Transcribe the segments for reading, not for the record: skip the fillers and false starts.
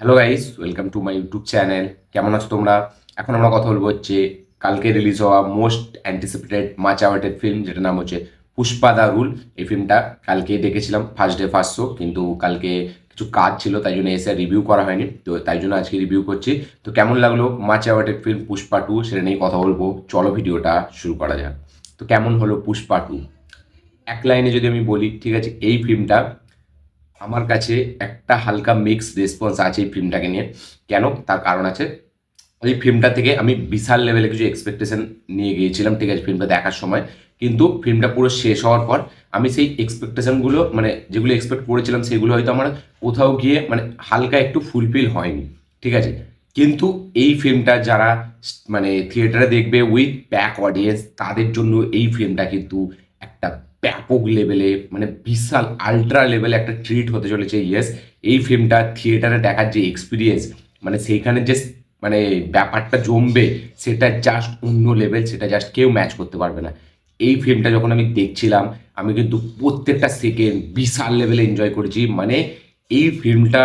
Hello guys, welcome to my YouTube channel. কেমন আছো তোমরা? এখন আমরা কথা বলবো হচ্ছে কালকে রিলিজ হওয়া most anticipated much awarded film, যেটা নাম হচ্ছে পুষ্পা দা রুল। এই ফিল্মটা কালকে দেখেছিলাম ফার্স্ট ডে ফার্স্ট শো, কিন্তু কালকে কিছু কাজ ছিল তাই জন্য এসে রিভিউ করা হয়নি, তো তাই জন্য আজকে রিভিউ করছি। তো কেমন লাগলো much awarded film Pushpa two, সেটা নিয়ে কথা বলবো। চলো ভিডিওটা শুরু করা যাক। তো কেমন হলো পুষ্পা টু? এক লাইনে যদি আমি বলি, ঠিক আছে, এই ফিল্মটা আমার কাছে একটা হালকা মিক্স রেসপন্স আছে এই ফিল্মটাকে নিয়ে। কেন? তার কারণ আছে। এই ফিল্মটা থেকে আমি বিশাল লেভেলে কিছু এক্সপেকটেশন নিয়ে গিয়েছিলাম, ঠিক আছে, ফিল্মটা দেখার সময়। কিন্তু ফিল্মটা পুরো শেষ হওয়ার পর আমি সেই এক্সপেকটেশনগুলো, মানে যেগুলো এক্সপেক্ট করেছিলাম সেগুলো হয়তো আমার কোথাও গিয়ে মানে হালকা একটু ফুলফিল হয়নি, ঠিক আছে। কিন্তু এই ফিল্মটা যারা মানে থিয়েটারে দেখবে উইথ প্যাক অডিয়েন্স, তাদের জন্য এই ফিল্মটা কিন্তু একটা ব্যাপক লেভেলে, মানে বিশাল আল্ট্রা লেভেলে একটা ট্রিট হতে চলেছে। ইয়েস, এই ফিল্মটা থিয়েটারে দেখার যে এক্সপিরিয়েন্স, মানে সেইখানে যে মানে ব্যাপারটা জমবে, সেটা জাস্ট অন্য লেভেল, সেটা জাস্ট কেউ ম্যাচ করতে পারবে না। এই ফিল্মটা যখন আমি দেখছিলাম, আমি কিন্তু প্রত্যেকটা সেকেন্ড বিশাল লেভেলে এনজয় করেছি। মানে এই ফিল্মটা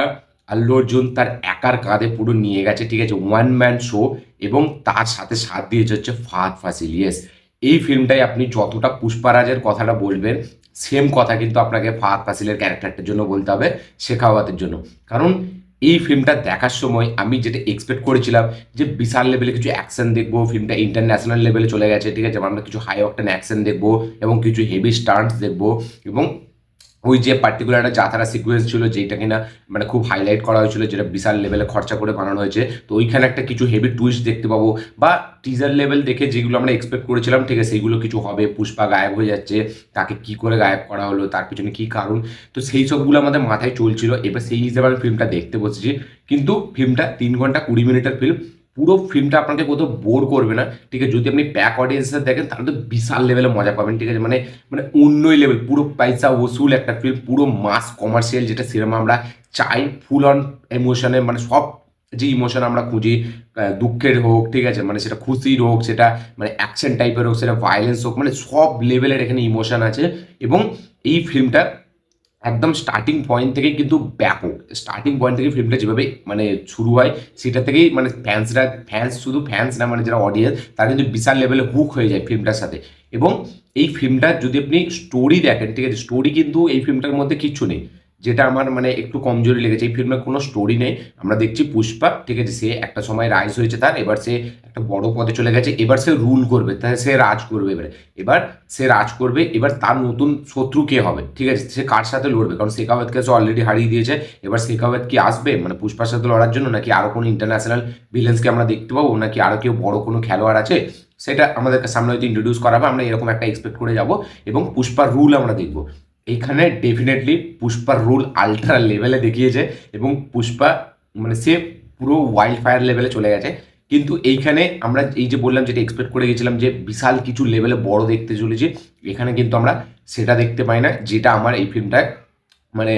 আল্লু অর্জুন তার একার কাঁধে পুরো নিয়ে গেছে, ঠিক আছে, ওয়ান ম্যান শো। এবং তার সাথে সাথ দিয়েছে হচ্ছে ফাহাদ ফাসিল। ইয়েস, এই ফিল্মটাই আপনি যতটা পুষ্পারাজের কথাটা বলবেন, সেম কথা কিন্তু আপনাকে ফাহাদ ফাসিলের ক্যারেক্টারটার জন্য বলতে হবে, শেখাওয়াতের জন্য। কারণ এই ফিল্মটা দেখার সময় আমি যেটা এক্সপেক্ট করেছিলাম যে বিশাল লেভেলে কিছু অ্যাকশন দেখবো, ফিল্মটা ইন্টারন্যাশনাল লেভেলে চলে গেছে, ঠিক আছে, আমরা কিছু হাই অকটেন অ্যাকশন দেখবো এবং কিছু হেভি স্টান্টস দেখবো। এবং ওই যে পার্টিকুলার একটা যাত্রা সিকুয়েন্স ছিল যেটা কিনা মানে খুব হাইলাইট করা হয়েছিল, যেটা বিশাল লেভেলে খরচা করে বানানো হয়েছে, তো ওইখানে একটা কিছু হেভি টুইস্ট দেখতে পাবো। বা টিজার লেভেল দেখে যেগুলো আমরা এক্সপেক্ট করেছিলাম, ঠিক আছে, সেইগুলো কিছু হবে। পুষ্পা গায়েব হয়ে যাচ্ছে, তাকে কি করে গায়েব করা হলো, তার পিছনে কি কারণ, তো সেই সবগুলো আমাদের মাথায় চলছিল। এবার সেই হিসেবে আমি ফিল্মটা দেখতে বসেছি। কিন্তু ফিল্মটা 3 ঘন্টা 20 মিনিটের ফিল্ম। পুরো ফিল্মটা আপনাকে কোথাও বোর করবে না, ঠিক আছে। যদি আপনি প্যাক অডিয়েন্সের দেখেন তাহলে তো বিশাল লেভেলে মজা পাবেন, ঠিক আছে। মানে মানে অন্যই লেভেল, পুরো পয়সা ওসুল একটা ফিল্ম, পুরো মাস কমার্শিয়াল যেটা সিনেমা আমরা চাই, ফুল অন ইমোশনে, মানে সব যে ইমোশন আমরা খুঁজি, দুঃখের হোক, ঠিক আছে, মানে সেটা খুশির হোক, সেটা মানে অ্যাকশন টাইপের হোক, সেটা ভায়োলেন্স হোক, মানে সব লেভেলের এখানে ইমোশন আছে। এবং এই ফিল্মটা একদম স্টার্টিং পয়েন্ট থেকেই কিন্তু ব্যাপক। স্টার্টিং পয়েন্ট থেকে ফিল্মটা যেভাবে মানে শুরু হয়, সেটা থেকেই মানে ফ্যান্স, শুধু ফ্যান্স না, মানে যারা অডিয়েন্স, তারা কিন্তু বিশাল লেভেলে হুক হয়ে যায় ফিল্মটার সাথে। এবং এই ফিল্মটার যদি আপনি স্টোরি দেখেন, ঠিক আছে, স্টোরি কিন্তু এই ফিল্মটার মধ্যে কিচ্ছু নেই, যেটা আমার মানে একটু কমজোরি লেগেছে। এই ফিল্মের কোনো স্টোরি নেই। আমরা দেখছি পুষ্পা, ঠিক আছে, সে একটা সময় রাইজ হয়েছে তার, এবার সে একটা বড় পদে চলে গেছে, এবার সে রুল করবে, তাই সে রাজ করবে। এবার সে রাজ করবে, এবার তার নতুন শত্রু কে হবে, ঠিক আছে, সে কার সাথে লড়বে, কারণ শেখাওয়াতকে সে অলরেডি হারিয়ে দিয়েছে। এবার শেখাওয়াত কি আসবে মানে পুষ্পার সাথে লড়ার জন্য, নাকি আরো কোনো ইন্টারন্যাশনাল ভিলেন্সকে আমরা দেখতে পাবো, নাকি আরো কেউ বড় কোনো খেলোয়াড় আছে, সেটা আমাদেরকে সামনে হয়তো ইন্ট্রোডিউস করা হবে। আমরা এরকম একটা এক্সপেক্ট করে যাব এবং পুষ্পার রুল আমরা দেখবো। এইখানে ডেফিনেটলি পুষ্পার রুল আল্ট্রা লেভেলে দেখিয়েছে। এবং পুষ্পা মানে সে পুরো ওয়াইল্ড ফায়ার লেভেলে চলে গেছে। কিন্তু এইখানে আমরা এই যে বললাম, যেটা এক্সপেক্ট করে গেছিলাম যে বিশাল কিছু লেভেলে বড় দেখতে চলেছি, এখানে কিন্তু আমরা সেটা দেখতে পাই না, যেটা আমার এই ফিল্মটায় মানে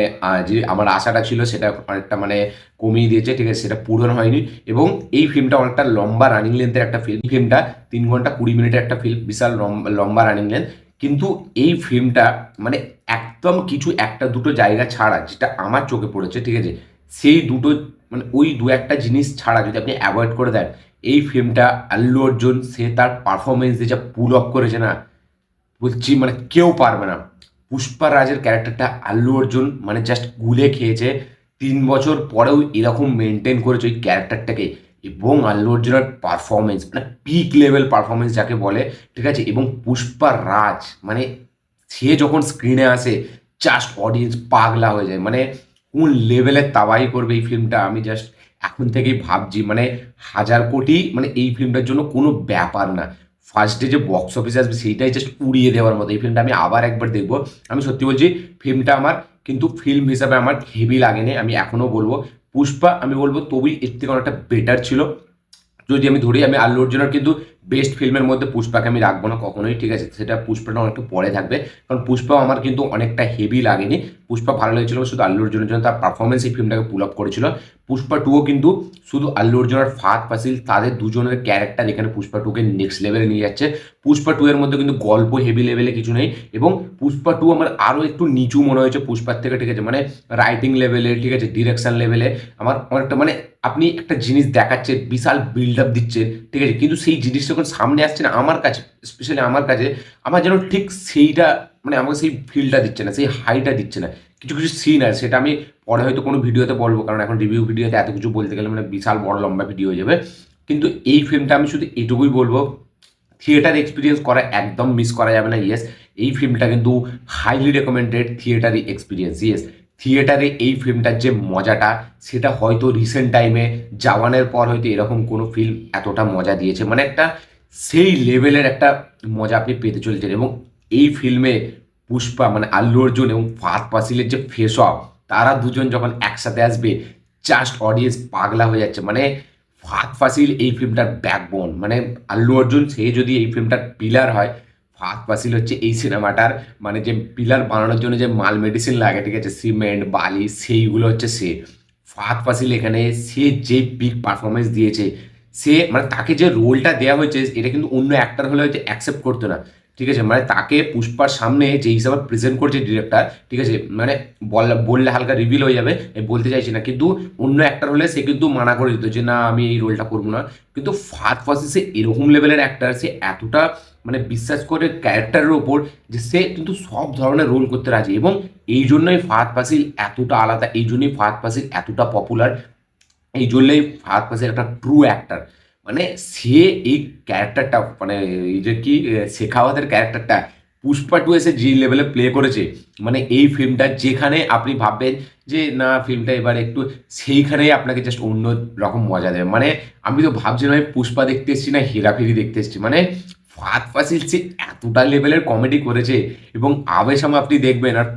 যে আমার আশাটা ছিল সেটা অনেকটা মানে কমিয়ে দিয়েছে, ঠিক আছে, সেটা পূরণ হয়নি। এবং এই ফিল্মটা অনেকটা লম্বা রানিং লেন্থের একটা ফিল্ম। এই ফিল্মটা 3 ঘন্টা 20 মিনিটের একটা ফিল্ম, বিশাল লম্বা রানিং লেন্থ। কিন্তু এই ফিল্মটা মানে একদম কিছু একটা দুটো জায়গা ছাড়া যেটা আমার চোখে পড়েছে, ঠিক আছে, সেই দুটো মানে ওই দু একটা জিনিস ছাড়া যদি আপনি অ্যাভয়েড করে দেন, এই ফিল্মটা আল্লু অর্জুন সে তার পারফরমেন্স দিয়ে যা পুল অফ করেছে না, বলছি মানে কেউ পারবে না। পুষ্পা রাজের ক্যারেক্টারটা আল্লু অর্জুন মানে জাস্ট গুলে খেয়েছে। 3 বছর পরেও এরকম মেনটেন করেছে ওই ক্যারেক্টারটাকে। এবং আল্লু অর্জুনের পারফরমেন্স মানে পিক লেভেল পারফরমেন্স যাকে বলে, ঠিক আছে। এবং পুষ্পা রাজ মানে সে যখন স্ক্রিনে আসে, জাস্ট অডিয়েন্স পাগলা হয়ে যায়। মানে কোন লেভেলের তাবাই করবে এই ফিল্মটা, আমি জাস্ট এখন থেকেই ভাবছি। মানে 1000 কোটি মানে এই ফিল্মটার জন্য কোনো ব্যাপার না। ফার্স্ট ডে যে বক্স অফিসে আসবে সেইটাই জাস্ট উড়িয়ে দেওয়ার মতো। এই ফিল্মটা আমি আবার একবার দেখবো। আমি সত্যি বলছি, ফিল্মটা আমার কিন্তু ফিল্ম হিসাবে আমার হেভি লাগেনি। আমি এখনও বলবো পুষ্পা, আমি বলবো তবেই এর থেকে অনেকটা বেটার ছিল। যদি আমি ধরি, আমি আল্লু অর্জুনের কিন্তু বেস্ট ফিল্মের মধ্যে পুষ্পাকে আমি রাখবো না কখনোই, ঠিক আছে, সেটা পুষ্পাটা অনেকটা পরে থাকবে। কারণ পুষ্পাও আমার কিন্তু অনেকটা হেভি লাগেনি। পুষ্পা ভালো লেগেছিল শুধু আল্লু অর্জুনের জন্য, তার পারফরমেন্স এই ফিল্মটাকে পুল আপ করেছিল। পুষ্পা টুও কিন্তু শুধু আল্লু অর্জুন আর ফাহাদ ফাসিল তাদের দুজনের ক্যারেক্টার এখানে পুষ্পা টুকে নেক্সট লেভেলে নিয়ে যাচ্ছে। পুষ্পা টু এর মধ্যে কিন্তু গল্প হেভি লেভেলে কিছু নেই, এবং পুষ্পা টু আমার আরও একটু নিচু মনে হয়েছে পুষ্পার থেকে, ঠিক আছে, মানে রাইটিং লেভেলে, ঠিক আছে, ডিরেকশন লেভেলে আমার অনেকটা মানে আপনি একটা জিনিস দেখাচ্ছে, বিশাল বিল্ড আপ দিচ্ছে, ঠিক আছে, কিন্তু সেই জিনিসটা যখন সামনে আসছে না আমার কাছে, স্পেশালি আমার কাছে, আমার যেন ঠিক সেইটা মানে আমাকে সেই ফিলটা দিচ্ছে না, সেই হাইটা দিচ্ছে না। কিছু কিছু সিন আছে, সেটা আমি পরে হয়তো কোনো ভিডিওতে বলবো, কারণ এখন রিভিউ ভিডিওতে এত কিছু বলতে গেলে মানে বিশাল বড় লম্বা ভিডিও হয়ে যাবে। কিন্তু এই ফিল্মটা আমি শুধু এটুকুই বলবো, থিয়েটার এক্সপিরিয়েন্স করা একদম মিস করা যাবে না। ইয়েস, এই ফিল্মটা কিন্তু হাইলি রেকমেন্ডেড থিয়েটারি এক্সপিরিয়েন্স। ইয়েস, থিয়েটারে এই ফিল্মটার যে মজাটা, সেটা হয়তো রিসেন্ট টাইমে জওয়ানের পর হয়তো এরকম কোনো ফিল্ম এতটা মজা দিয়েছে, মানে একটা সেই লেভেলের একটা মজা আপনি পেতে চলেছেন। এবং এই ফিল্মে পুষ্পা মানে আল্লু অর্জুন এবং ফাহাদ ফাসিলের যে ফেস অফ, তারা দুজন যখন একসাথে আসবে, জাস্ট অডিয়েন্স পাগলা হয়ে যাচ্ছে। মানে ফাহাদ ফাসিল এই ফিল্মটার ব্যাকবোন, মানে আল্লু অর্জুন সে যদি এই ফিল্মটার পিলার হয়, ফাহাদ ফাসিল হচ্ছে এই সিনেমাটার মানে যে পিলার বানানোর জন্য যে মাল মেডিসিন লাগে, ঠিক আছে, সিমেন্ট বালি সেইগুলো হচ্ছে সে। ফাহাদ ফাসিল এখানে সে যে পিক পারফরমেন্স দিয়েছে, সে মানে তাকে যে রোলটা দেওয়া হয়েছে এটা কিন্তু অন্য অ্যাক্টার হলে হয়তো অ্যাকসেপ্ট করতো না, ঠিক আছে, মানে তাকে পুষ্পার সামনে যে হিসাবে প্রেজেন্ট করছে ডিরেক্টর, ঠিক আছে, মানে বললে হালকা রিভিল হয়ে যাবে, আমি বলতে চাইছি না, কিন্তু অন্য অ্যাক্টার হলে সে কিন্তু মানা করে দিত যে না আমি এই রোলটা করবো না। কিন্তু ফাহাদ ফাসিল সে এরকম লেভেলের অ্যাক্টার, সে এতটা মানে বিশ্বাস করে ক্যারেক্টারের ওপর যে সে কিন্তু সব ধরনের রোল করতে রাজি, এবং এই জন্যই ফাহাদ ফাসিল এতটা আলাদা, এই জন্যই ফাহাদ ফাসিল এতটা পপুলার, এই জন্যই ফাহাদ ফাসিল একটা ট্রু অ্যাক্টার। মানে সে এই ক্যারেক্টারটা মানে এই যে কি শেখাওয়াতের ক্যারেক্টারটা পুষ্পা টু এসে যে লেভেলে প্লে করেছে, মানে এই ফিল্মটা যেখানে আপনি ভাববেন যে না ফিল্মটা এবার একটু, সেইখানেই আপনাকে জাস্ট অন্য রকম মজা দেবে। মানে আমি তো ভাবছিলাম আমি পুষ্পা দেখতে এসেছি না হেরাফেরি দেখতে এসেছি। মানে ফাহাদ ফাসিল সে এতটা লেভেলের কমেডি করেছে, এবং আবেশাম আপনি দেখবেন আর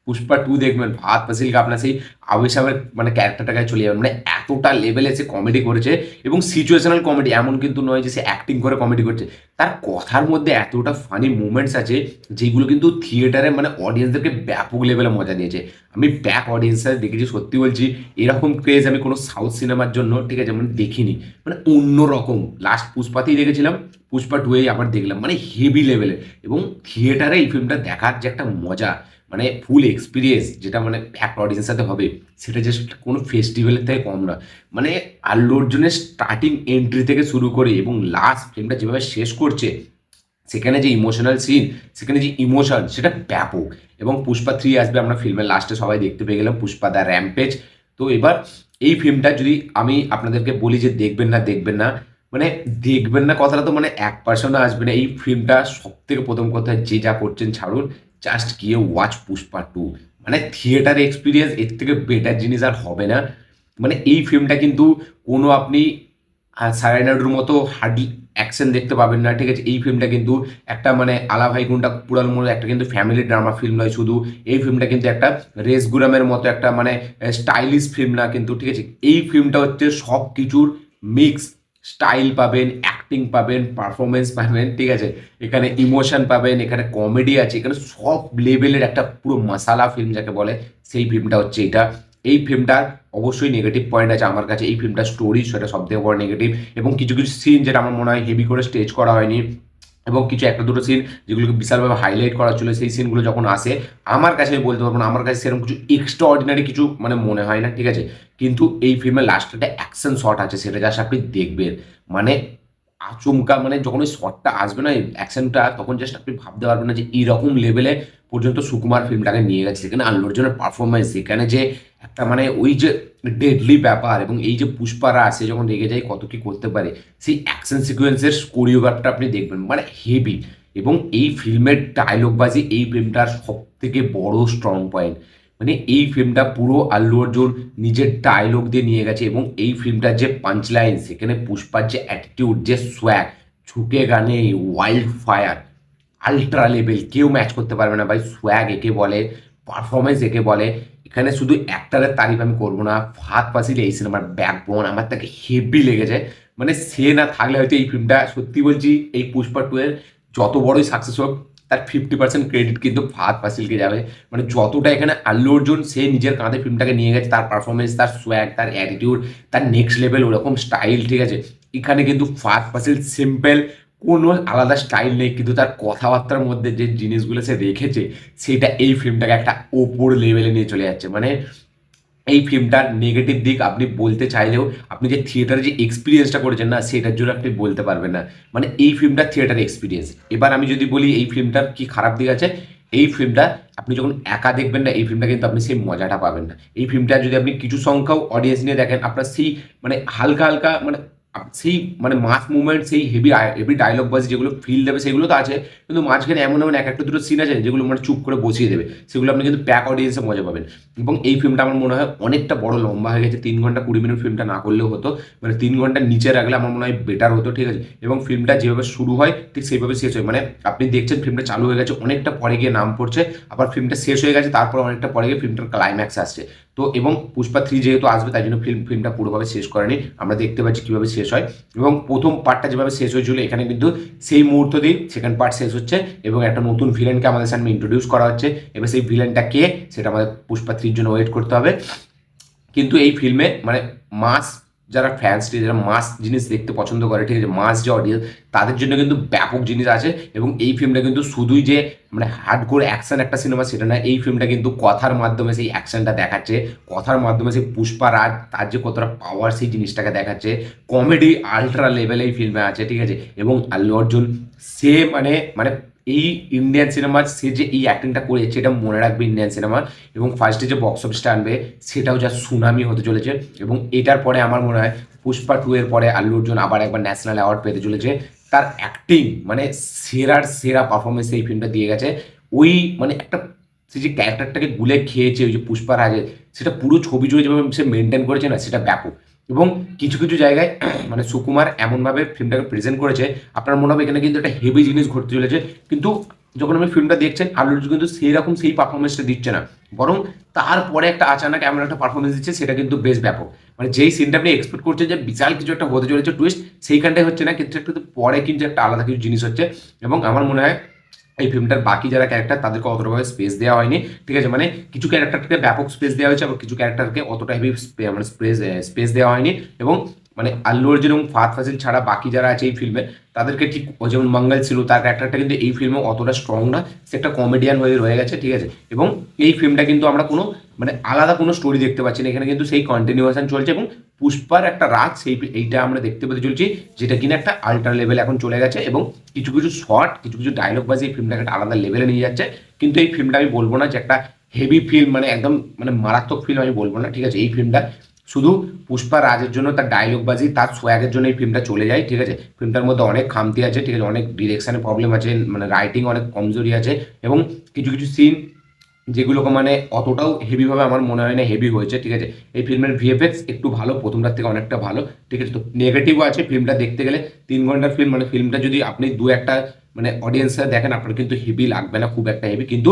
পুষ্পা টু দেখবেন, ফাহাদ ফাসিলকে আপনার সেই আবেশামের মানে ক্যারেক্টারটাকে চলে যাবেন, মানে এতটা লেভেলে সে কমেডি করেছে। এবং সিচুয়েশনাল কমেডি, এমন কিন্তু নয় যে সে অ্যাক্টিং করে কমেডি করছে, তার কথার মধ্যে এতটা ফানি মুভমেন্টস আছে যেগুলো কিন্তু থিয়েটারে মানে অডিয়েন্সদেরকে ব্যাপক লেভেলে মজা দিয়েছে। আমি ব্যাক অডিয়েন্সের দেখেছি, সত্যি বলছি এরকম ক্রেজ আমি কোনো সাউথ সিনেমার জন্য, ঠিক আছে, মানে দেখিনি, মানে অন্যরকম। লাস্ট পুষ্পাতেই দেখেছিলাম, পুষ্পা টুয়েই আবার দেখলাম, মানে হেভি লেভেলের। এবং থিয়েটারে এই ফিল্মটা দেখার যে একটা মজা, মানে ফুল এক্সপিরিয়েন্স যেটা মানে প্যাক অডিয়েন্সের সাথে হবে, সেটা জাস্ট কোনো ফেস্টিভ্যালের থেকে কম না। মানে আল্লু অর্জুনের স্টার্টিং এন্ট্রি থেকে শুরু করে এবং লাস্ট ফিল্মটা যেভাবে শেষ করছে, সেখানে যে ইমোশনাল সিন, সেখানে যে ইমোশন, সেটা ব্যাপক। এবং পুষ্পা থ্রি আসবে, আমরা ফিল্মের লাস্টে সবাই দেখতে পেয়ে গেলাম পুষ্পা দ্য র্যাম্পেজ। তো এবার এই ফিল্মটা যদি আমি আপনাদেরকে বলি যে দেখবেন না দেখবেন না, মানে দেখবেন না কথাটা তো মানে 1% আসবে না। এই ফিল্মটা সব থেকে প্রথম কথা, যে যা করছেন ছাড়ুন, জাস্ট গিয়ে ওয়াচ পুষ্পা টু। মানে থিয়েটার এক্সপিরিয়েন্স এর থেকে বেটার জিনিস আর হবে না। মানে এই ফিল্মটা কিন্তু কোনো আপনি সারাইনাডুর মতো হার্ডলি অ্যাকশন দেখতে পাবেন না, ঠিক আছে। এই ফিল্মটা কিন্তু একটা মানে আলা ভাই গুন্ডা পুরাল মতো একটা কিন্তু ফ্যামিলি ড্রামা ফিল্ম নয় শুধু, এই ফিল্মটা কিন্তু একটা রেস গুরামের মতো একটা মানে স্টাইলিশ ফিল্ম না কিন্তু, ঠিক আছে। এই ফিল্মটা হচ্ছে সব কিছুর মিক্স, স্টাইল পাবেন, অ্যাক্টিং পাবেন, পারফরমেন্স পাবেন, ঠিক আছে, এখানে ইমোশন পাবেন, এখানে কমেডি আছে, এখানে সব লেভেলের একটা পুরো মশালা ফিল্ম যাকে বলে, সেই ফিল্মটা হচ্ছে এটা। এই ফিল্মটার অবশ্যই নেগেটিভ পয়েন্ট আছে আমার কাছে, এই ফিল্মটার স্টোরি সেটা সব থেকে বড় নেগেটিভ, এবং কিছু কিছু সিন যেটা আমার মনে হয় হেভি করে স্টেজ করা হয়নি, এবং কিছু একটা দুটো সিন যেগুলোকে বিশালভাবে হাইলাইট করা ছিল, সেই সিনগুলো যখন আসে আমার কাছে, আমি বলতে পারবো না আমার কাছে সেরকম কিছু এক্সট্রা অর্ডিনারি কিছু মানে মনে হয় না, ঠিক আছে। কিন্তু এই ফিল্মের লাস্টে একটা অ্যাকশন শট আছে, সেটা জাস্ট আপনি দেখবেন, মানে আচমকা, মানে যখন ওই শটটা আসবে না অ্যাকশনটা, তখন জাস্ট আপনি ভাবতে পারবেন না যে এইরকম লেভেলে পর্যন্ত সুকুমার ফিল্মটাকে নিয়ে গেছে। সেখানে আল্লু অর্জুনের পারফরমেন্স, সেখানে যে একটা মানে ওই যে ডেডলি ব্যাপার, এবং এই যে পুষ্পারা আসে যখন রেগে যায় কত কি করতে পারে, সেই অ্যাকশন সিকোয়েন্সের কোরিওগ্রাফটা আপনি দেখবেন, মানে হেভি। এবং এই ফিল্মের ডায়লগবাজি এই ফিল্মটার সব থেকে বড় স্ট্রং পয়েন্ট। মানে এই ফিল্মটা পুরো আল্লু অর্জুন নিজের ডায়লগ দিয়ে নিয়ে গেছে, এবং এই ফিল্মটার যে পাঞ্চ লাইন, সেখানে পুষ্পার যে অ্যাটিটিউড, যে সোয়াগ, ঝুঁকে গানে ওয়াইল্ড ফায়ার, আলট্রা লেভেল, কেউ ম্যাচ করতে পারবে না ভাই। সোয়াগ একে বলে, পারফরমেন্স একে বলে। এখানে শুধু অ্যাক্টারের তারিফ আমি করবো না, ফাহাদ ফাসিল এই সিনেমার ব্যাকবোন, আমার তাকে হেভি লেগেছে। মানে সে না থাকলে হয়তো এই ফিল্মটা, সত্যি বলছি, এই পুষ্পা টু এর যত বড়ই সাকসেস হোক, তার 50% ক্রেডিট কিন্তু ফাহাদ ফাসিলকে যাবে। মানে যতটা এখানে আল্লু অর্জুন সে নিজের কাঁধে ফিল্মটাকে নিয়ে গেছে, তার পারফরমেন্স, তার সোয়াগ, তার অ্যাটিটিউড, তার নেক্সট লেভেল ওরকম স্টাইল, ঠিক আছে। এখানে কিন্তু ফাহাদ ফাসিল সিম্পল, কোনো আলাদা স্টাইল নেই, কিন্তু তার কথাবার্তার মধ্যে যে জিনিসগুলো সে রেখেছে সেটা এই ফিল্মটাকে একটা ওপর লেভেলে নিয়ে চলে যাচ্ছে। মানে এই ফিল্মটার নেগেটিভ দিক আপনি বলতে চাইলেও আপনি যে থিয়েটারে যে এক্সপিরিয়েন্সটা করেছেন না, সেটার জন্য আপনি বলতে পারবেন না। মানে এই ফিল্মটার থিয়েটার এক্সপিরিয়েন্স। এবার আমি যদি বলি এই ফিল্মটার কি খারাপ দিক আছে, এই ফিল্মটা আপনি যখন একা দেখবেন না, এই ফিল্মটা কিন্তু আপনি সেই মজাটা পাবেন না। এই ফিল্মটা যদি আপনি কিছু সংখ্যাও অডিয়েন্স নিয়ে দেখেন, আপনার সেই মানে হালকা হালকা মানে সেই মানে মাস মুভমেন্ট, সেই হেভি হেভি ডায়লগ বাজি যেগুলো ফিল দেবে সেগুলো তো আছে, কিন্তু মাঝখানে এমন এমন এক একটা দুটো সিন আছে যেগুলো মানে চুপ করে বসিয়ে দেবে, সেগুলো আপনি কিন্তু প্যাক অডিয়েন্সে মজা পাবেন। এবং এই ফিল্মটা আমার মনে হয় অনেকটা বড় লম্বা হয়ে গেছে, 3 ঘন্টা 20 মিনিট ফিল্মটা না করলেও হতো, মানে 3 ঘন্টার নিচে রাখলে আমার মনে হয় বেটার হতো, ঠিক আছে। এবং ফিল্মটা যেভাবে শুরু হয় ঠিক সেইভাবে শেষ হয়, মানে আপনি দেখছেন ফিল্মটা চালু হয়ে গেছে, অনেকটা পরে গিয়ে নাম পড়ছে, আবার ফিল্মটা শেষ হয়ে গেছে, তারপর অনেকটা পরে গিয়ে ফিল্মটার ক্লাইম্যাক্স আসছে। তো এবং পুষ্পা 3 যেহেতু আসবে তাই জন্য ফিল্মটা পুরোভাবে শেষ করেনি, আমরা দেখতে পাচ্ছি কীভাবে শেষ হয়। এবং প্রথম পার্টটা যেভাবে শেষ হয়েছিল, এখানে কিন্তু সেই মুহূর্ত দিয়ে সেকেন্ড পার্ট শেষ হচ্ছে এবং একটা নতুন ভিলেনকে আমাদের সামনে ইন্ট্রোডিউস করা হচ্ছে। এবার সেই ভিলেনটা কে সেটা আমাদের পুষ্পা 3 জন্য ওয়েট করতে হবে। কিন্তু এই ফিল্মে মানে মাস যারা ফ্যান্স, যারা মাস জিনিস দেখতে পছন্দ করে, ঠিক আছে, মাস যে অডিয়েন্স, তাদের জন্য কিন্তু ব্যাপক জিনিস আছে। এবং এই ফিল্মটা কিন্তু শুধুই যে মানে হার্ডকোর অ্যাকশন একটা সিনেমা সেটা না, এই ফিল্মটা কিন্তু কথার মাধ্যমে সেই অ্যাকশনটা দেখাচ্ছে, কথার মাধ্যমে সেই পুষ্পা রাজ তার যে কতটা পাওয়ার সেই জিনিসটাকে দেখাচ্ছে। কমেডি আলট্রা লেভেলে এই ফিল্মে আছে, ঠিক আছে। এবং আল্লু অর্জুন সে মানে মানে এই ইন্ডিয়ান সিনেমার সে যে এই অ্যাক্টিংটা করেছে এটা মনে রাখবে ইন্ডিয়ান সিনেমার। এবং ফার্স্টে যে বক্স অফিসটা আনবে সেটাও যা সুনামি হতে চলেছে। এবং এটার পরে আমার মনে হয় পুষ্পা 2 এর পরে আল্লু অর্জুন আবার একবার ন্যাশনাল অ্যাওয়ার্ড পেতে চলেছে। তার অ্যাক্টিং মানে সেরার সেরা পারফরমেন্স এই ফিল্মটা দিয়ে গেছে। ওই মানে একটা সে যে ক্যারেক্টারটাকে গুলে খেয়েছে ওই যে পুষ্পা রাজের, সেটা পুরো ছবি জুড়ে যেভাবে সে মেনটেন করেছে না, সেটা ব্যাপক। এবং কিছু কিছু জায়গায় মানে সুকুমার এমনভাবে ফিল্মটাকে প্রেজেন্ট করেছে আপনার মনে হবে এখানে কিন্তু একটা হেভি জিনিস ঘটতে চলেছে, কিন্তু যখন আপনি ফিল্মটা দেখছেন আল্লু অর্জুন কিন্তু সেই রকম সেই পারফরমেন্সটা দিচ্ছে না, বরং তারপরে একটা আচানক এমন একটা পারফরমেন্স দিচ্ছে সেটা কিন্তু বেশ ব্যাপক। মানে যেই সিনটা আপনি এক্সপেক্ট করছেন যে বিশাল কিছু একটা হতে চলেছে টুইস্ট, সেইখানটাই হচ্ছে না, কিন্তু একটু পরে কিন্তু একটা আলাদা কিছু জিনিস হচ্ছে। এবং আমার মনে হয় এই ফিল্মটার বাকি যারা ক্যারেক্টার তাদেরকে অতটাভাবে স্পেস দেওয়া হয়নি, ঠিক আছে। মানে কিছু ক্যারেক্টারকে ব্যাপক স্পেস দেওয়া হয়েছে, আবার কিছু ক্যারেক্টারকে অতটা হেভি মানে স্পেস দেওয়া হয়নি। এবং মানে আল্লু অর্জুন এবং ফাহাদ ফাসিল ছাড়া বাকি যারা আছে এই ফিল্মে তাদেরকে ঠিক, যেমন মঙ্গল ছিল তার ক্যারেক্টারটা কিন্তু এই ফিল্মে অতটা স্ট্রং না, সে একটা কমেডিয়ান হয়ে রয়ে গেছে, ঠিক আছে। এবং এই ফিল্মটা কিন্তু আমরা কোনো মানে আলাদা কোনো স্টোরি দেখতে পাচ্ছি না, এখানে কিন্তু সেই কন্টিনিউয়েশন চলছে। এবং পুষ্পার একটা রাজ সেই এইটা আমরা দেখতে পেতে চলছি, যেটা কিনা একটা আল্ট্রা লেভেল এখন চলে গেছে। এবং কিছু কিছু শর্ট, কিছু কিছু ডায়লগ বাজে এই ফিল্মটাকে একটা আলাদা লেভেলে নিয়ে যাচ্ছে। কিন্তু এই ফিল্মটা আমি বলবো না যে একটা হেভি ফিল্ম, মানে একদম মানে মারাত্মক ফিল্ম আমি বলবো না, ঠিক আছে। এই ফিল্মটা শুধু পুষ্পা রাজের জন্য, তার ডায়লগ বাজি, তার সোয়াগের জন্য এই ফিল্মটা চলে যায়, ঠিক আছে। ফিল্মটার মধ্যে অনেক খামতি আছে, ঠিক আছে, অনেক ডিরেকশনের প্রবলেম আছে, মানে রাইটিং অনেক কমজোরি আছে। এবং কিছু কিছু সিন যেগুলোকে মানে অতটাও হেভিভাবে আমার মনে হয় না হেভি হয়েছে, ঠিক আছে। এই ফিল্মের ভিএফএক্স একটু ভালো, প্রথমটার থেকে অনেকটা ভালো, ঠিক আছে। তো নেগেটিভও আছে, ফিল্মটা দেখতে গেলে 3 ঘন্টার ফিল্ম, মানে ফিল্মটা যদি আপনি দু একটা মানে অডিয়েন্সরা দেখেন আপনার কিন্তু হেভি লাগবে না, খুব একটা হেভি। কিন্তু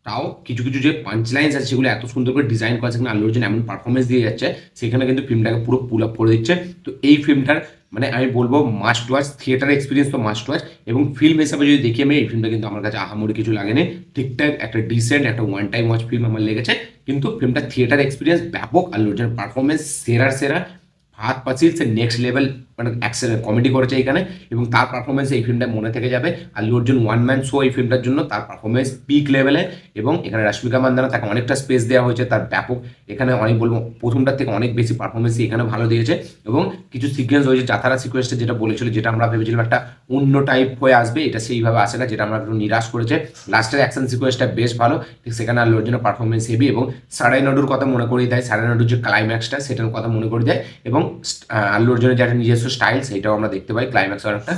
তাও কিছু কিছু যে পাঞ্চ লাইন্স আছে সেগুলো এত সুন্দর করে ডিজাইন করা, সেখানে আল্লু অর্জুন এমন পারফরমেন্স দিয়ে যাচ্ছে সেখানে কিন্তু ফিল্মটাকে পুরো পুল আপ করে দিচ্ছে। তো এই ফিল্মটার মানে আমি বলবো মাস্ট ওয়াচ, থিয়েটার এক্সপিরিয়েন্স তো মাস্ট ওয়াচ। এবং ফিল্ম হিসাবে যদি দেখি আমি এই ফিল্মটা কিন্তু আমার কাছে আহামরি কিছু লাগেনি, ঠিকঠাক একটা ডিসেন্ট একটা ওয়ান টাইম ওয়াচ ফিল্ম আমার লেগেছে। কিন্তু ফিল্মটা থিয়েটার এক্সপিরিয়েন্স ব্যাপক, আল্লু অর্জুনের পারফরমেন্স সেরার সেরা, ফাহাদ ফাসিল সে নেক্সট লেভেল মানে অ্যাকশন কমেডি করেছে এখানে। এবং তার পারফরমেন্স এই ফিল্মটা মনে থেকে যাবে। Allu Arjun one man show এই ফিল্মটার জন্য, তার পারফরমেন্স পিক লেভেলে। এবং এখানে রশ্মিকা মান্দানা তাকে অনেকটা স্পেস দেওয়া হয়েছে, তার ব্যাপক এখানে অনেক বলবো প্রথমটার থেকে অনেক বেশি পারফরমেন্স এখানে ভালো দিয়েছে। এবং কিছু সিকোয়েন্স হয়েছে, জাথারা সিকোয়েন্সটা যেটা বলেছিল, যেটা আমরা ভেবেছিলাম একটা অন্য টাইপ হয়ে আসবে, এটা সেইভাবে আসে না, যেটা আমরা একটু নিরাশ করেছে। লাস্টের অ্যাকশন সিকোয়েন্সটা বেশ ভালো, ঠিক সেখানে আল্লু অর্জুনের পারফরমেন্স হেভি। এবং সারাই নাডুর কথা মনে করিয়ে দেয়, সারাই নাডুর যে ক্লাইম্যাক্সটা সেটার কথা মনে করে দেয়। এবং আল্লু অর্জুনের যে একটা নিজস্ব স্টাইল সেটাও আমরা দেখতে পাই ক্লাইম্যাক্স অনেকটা।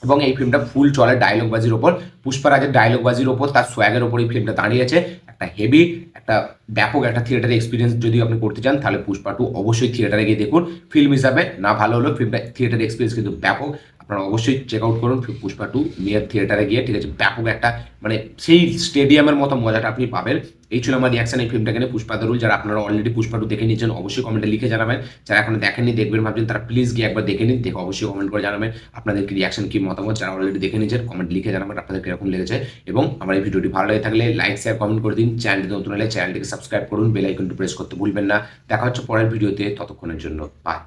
এবং এই ফিল্মটা ফুল চলে ডায়লগ বাজির ওপর, পুষ্পা রাজের ডায়লগ বাজির ওপর, তার সোয়াগের ওপর এই ফিল্মটা দাঁড়িয়েছে। একটা হেভি একটা ব্যাপক একটা থিয়েটার এক্সপিরিয়েন্স যদি আপনি করতে চান তাহলে পুষ্পা 2 অবশ্যই থিয়েটারে গিয়ে দেখুন। ফিল্ম হিসাবে না ভালো হলো, ফিল্মটা থিয়েটার এক্সপিরিয়েন্স কিন্তু ব্যাপক। আপনারা অবশ্যই চেক আউট করুন পুষ্পা 2 নিয়ার থিয়েটারে গিয়ে, ঠিক আছে? ব্যাপক একটা মানে সেই স্টেডিয়ামের মতো মজাটা আপনি পাবেন। এই ছিল আমার রিয়াকশন এই ফিল্মটাকে নিয়ে, পুষ্পা দ্য রুল। যারা আপনারা অলরেডি পুষ্পা 2 দেখে নিয়েছেন অবশ্যই কমেন্টে লিখে জানাবেন। যারা এখনো দেখেননি, দেখবেন ভাবছেন, তারা প্লিজ গিয়ে একবার দেখে নিন। দেখে অবশ্যই কমেন্ট করে জানাবেন আপনাদের কি রিয়াকশন, কি মতামত। যারা অলরেডি দেখে নিয়েছেন কমেন্ট লিখে জানাবেন আপনাদের কিরকম লেগেছে। এবং আমার এই ভিডিওটি ভালো লেগে থাকলে লাইক, শেয়ার, কমেন্ট করে দিন। চ্যানেলটি নতুন হলে চ্যানেলটিকে সাবস্ক্রাইব করুন, বেল আইকনটি প্রেস করতে ভুলবেন না। দেখা হচ্ছে পরের ভিডিওতে, ততক্ষণের জন্য বাই।